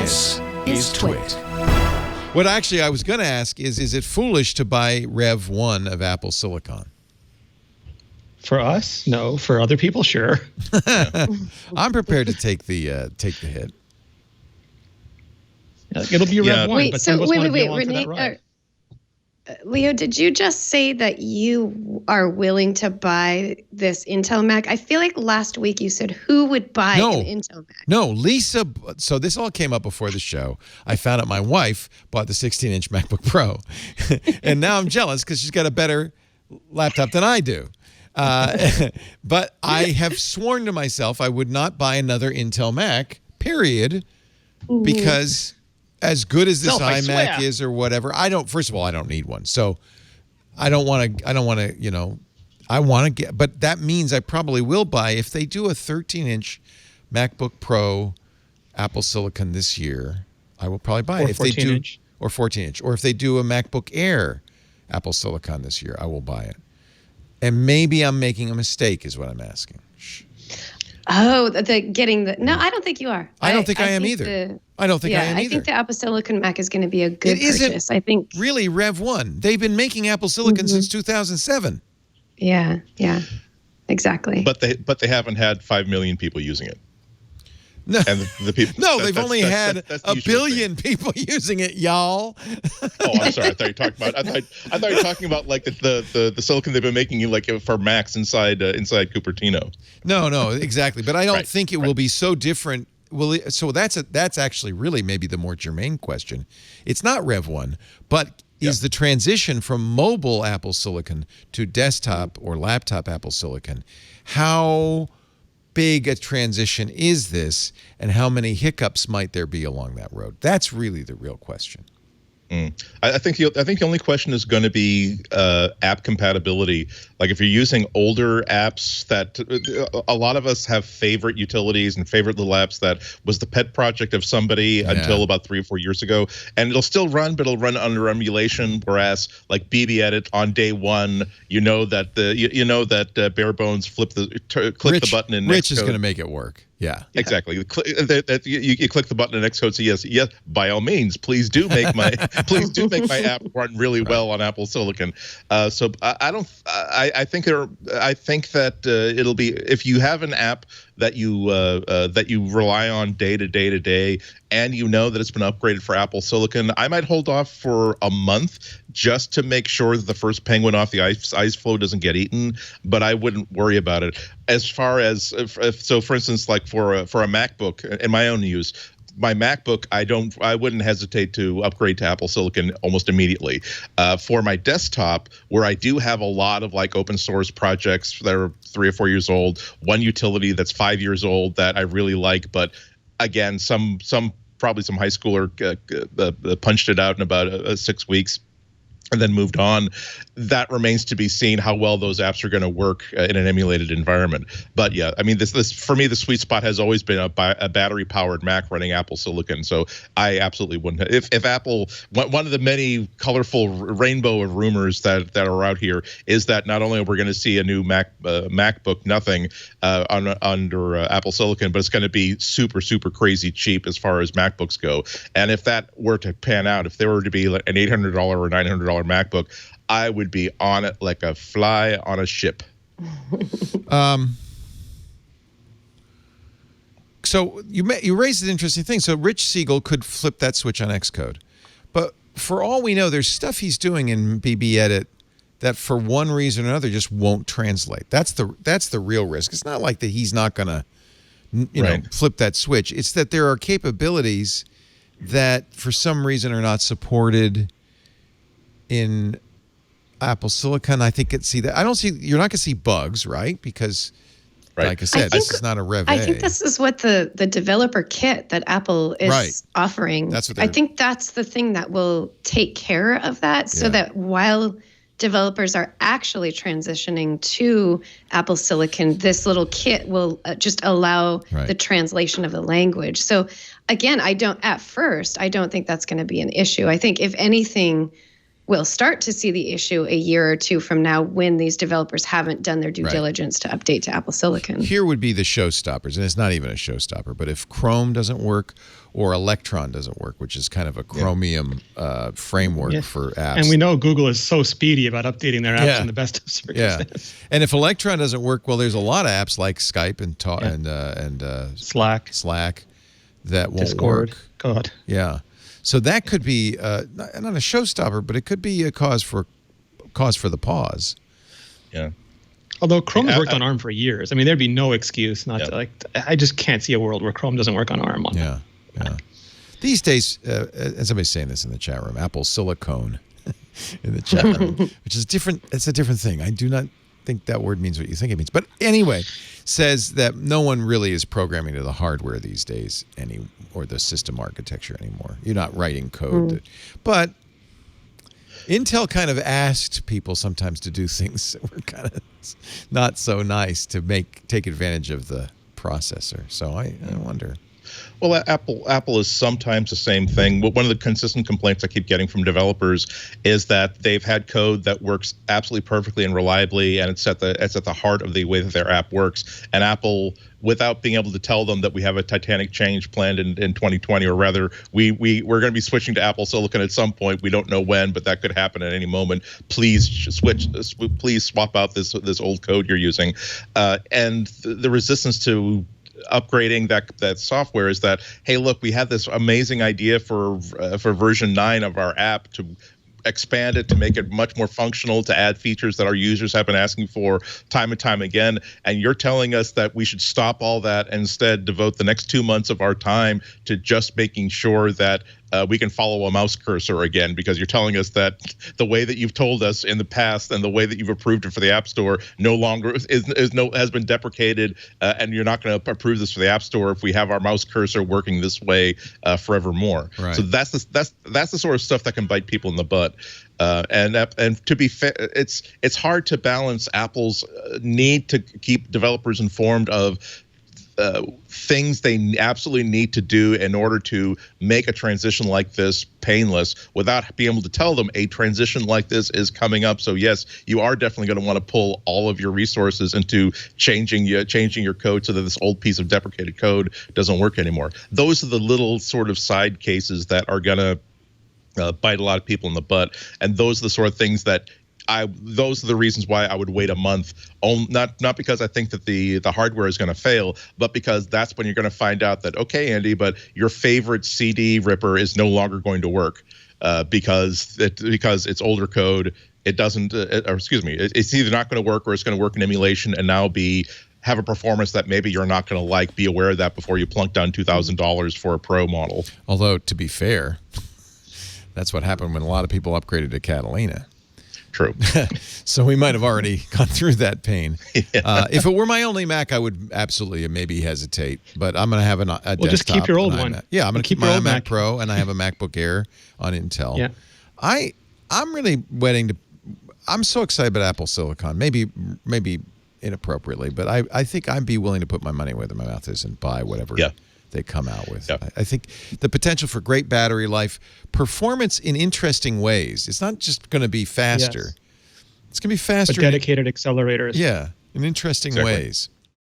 This is TWiT. What actually I was going to ask is it foolish to buy Rev 1 of Apple Silicon? For us? No. For other people, sure. I'm prepared to take the hit. It'll be Rev 1. Wait, but so wait, Renee, Leo, did you just say that you are willing to buy this Intel Mac? I feel like last week you said who would buy an Intel Mac? No, Lisa. So this all came up before the show. I found out my wife bought the 16-inch MacBook Pro. And now I'm jealous because she's got a better laptop than I do. But I have sworn to myself I would not buy another Intel Mac, period, because as good as this iMac is or whatever, first of all, I don't need one. So I want to get, but that means I probably will buy, if they do a 13-inch MacBook Pro Apple Silicon this year, I will probably buy it. If they do, or 14-inch, or if they do a MacBook Air Apple Silicon this year, I will buy it. And maybe I'm making a mistake is what I'm asking. Oh, no, I don't think you are. I don't think I am either. I don't think I am either. I think the Apple Silicon Mac is going to be a good purchase. I think really Rev 1. They've been making Apple Silicon since 2007. Yeah, exactly. But they haven't had 5 million people using it. No, and the people. No, they've only had a billion people using it, y'all. Oh, I'm sorry. I thought you were talking about. I thought you were talking about like the silicon they've been making like for Macs inside Cupertino. No, exactly. But I don't think it will be so different. So that's actually really maybe the more germane question. It's not Rev 1, but is the transition from mobile Apple Silicon to desktop or laptop Apple Silicon, how big a transition is this, and how many hiccups might there be along that road? That's really the real question. I think the only question is going to be app compatibility. Like if you're using older apps that a lot of us have favorite utilities and favorite little apps that was the pet project of somebody until about 3 or 4 years ago, and it'll still run, but it'll run under emulation. Whereas like BB Edit on day one, that bare bones click the button in Rich is going to make it work. Yeah, exactly. You click the button in Xcode. So yes, by all means, please do make my app run really well on Apple Silicon. So I think that it'll be, if you have an app that you rely on day to day, and you know that it's been upgraded for Apple Silicon, I might hold off for a month just to make sure that the first penguin off the ice floe doesn't get eaten. But I wouldn't worry about it. As far as for instance, like for a MacBook in my own use, my MacBook, I wouldn't hesitate to upgrade to Apple Silicon almost immediately. For my desktop, where I do have a lot of like open source projects that are 3 or 4 years old, one utility that's 5 years old that I really like, but again, probably some high schooler punched it out in about 6 weeks and then moved on. That remains to be seen how well those apps are going to work in an emulated environment. But yeah, I mean, this for me, the sweet spot has always been a battery-powered Mac running Apple Silicon. So I absolutely wouldn't. If Apple, one of the many colorful rainbow of rumors that are out here is that not only are we going to see a new MacBook nothing under Apple Silicon, but it's going to be super, super crazy cheap as far as MacBooks go. And if that were to pan out, if there were to be like an $800 or $900 MacBook, I would be on it like a fly on a ship. So you raised an interesting thing. So Rich Siegel could flip that switch on Xcode, but for all we know, there's stuff he's doing in BB Edit that for one reason or another just won't translate. That's the real risk. It's not like that he's not going to know, flip that switch. It's that there are capabilities that for some reason are not supported in Apple Silicon. I think you're not going to see bugs, right? Because like I said, this is not a Rev A. I think this is what the developer kit that Apple is offering. I think that's the thing that will take care of that, so that while developers are actually transitioning to Apple Silicon, this little kit will just allow the translation of the language. So again, I don't think that's going to be an issue. I think if anything, we'll start to see the issue a year or two from now when these developers haven't done their due diligence to update to Apple Silicon. Here would be the showstoppers, and it's not even a showstopper, but if Chrome doesn't work or Electron doesn't work, which is kind of a Chromium framework for apps. And we know Google is so speedy about updating their apps in the best of circumstances. Yeah. And if Electron doesn't work, well, there's a lot of apps like Skype and Slack that won't Discord. work. God. Yeah. So that could be not a showstopper, but it could be a cause for the pause. Yeah. Although Chrome has worked on ARM for years. I mean, there'd be no excuse not to I just can't see a world where Chrome doesn't work on ARM. Yeah. These days, and somebody's saying this in the chat room, Apple Silicon in the chat room, which is different. It's a different thing. I do not think that word means what you think it means. But anyway, says that no one really is programming to the hardware these days or the system architecture anymore. You're not writing code. But Intel kind of asked people sometimes to do things that were kind of not so nice to take advantage of the processor. So I wonder. Well, Apple is sometimes the same thing. One of the consistent complaints I keep getting from developers is that they've had code that works absolutely perfectly and reliably, and it's at the heart of the way that their app works. And Apple, without being able to tell them that we have a titanic change planned in 2020, or rather, we're going to be switching to Apple Silicon at some point. We don't know when, but that could happen at any moment. Please swap out this old code you're using, and the resistance to upgrading that software is that, hey, look, we had this amazing idea for version 9 of our app to expand it, to make it much more functional, to add features that our users have been asking for time and time again, and you're telling us that we should stop all that and instead devote the next 2 months of our time to just making sure that we can follow a mouse cursor again, because you're telling us that the way that you've told us in the past and the way that you've approved it for the App Store no longer has been deprecated, and you're not going to approve this for the App Store if we have our mouse cursor working this way forevermore. Right. So that's the sort of stuff that can bite people in the butt. And to be fair, it's hard to balance Apple's need to keep developers informed of things they absolutely need to do in order to make a transition like this painless, without being able to tell them a transition like this is coming up. So yes, you are definitely going to want to pull all of your resources into changing your code so that this old piece of deprecated code doesn't work anymore. Those are the little sort of side cases that are going to bite a lot of people in the butt, and those are the sort of things that those are the reasons why I would wait a month. Not because I think that the hardware is going to fail, but because that's when you're going to find out that, okay, Andy, but your favorite CD ripper is no longer going to work because it's older code. It doesn't, it's either not going to work or it's going to work in emulation and now have a performance that maybe you're not going to like. Be aware of that before you plunk down $2,000 for a Pro model. Although, to be fair, that's what happened when a lot of people upgraded to Catalina. True. So we might have already gone through that pain. If it were my only Mac, I would absolutely maybe hesitate. But I'm going to have a desktop. Well, just keep your old one. Yeah, I'm going to keep my iMac Pro, and I have a MacBook Air on Intel. Yeah. I'm really waiting to. I'm so excited about Apple Silicon. Maybe inappropriately, but I think I'd be willing to put my money where my mouth is and buy whatever they come out with. I think the potential for great battery life, performance in interesting ways. It's not just going to be faster. Yes. It's going to be faster. But dedicated accelerators. Yeah, in interesting ways.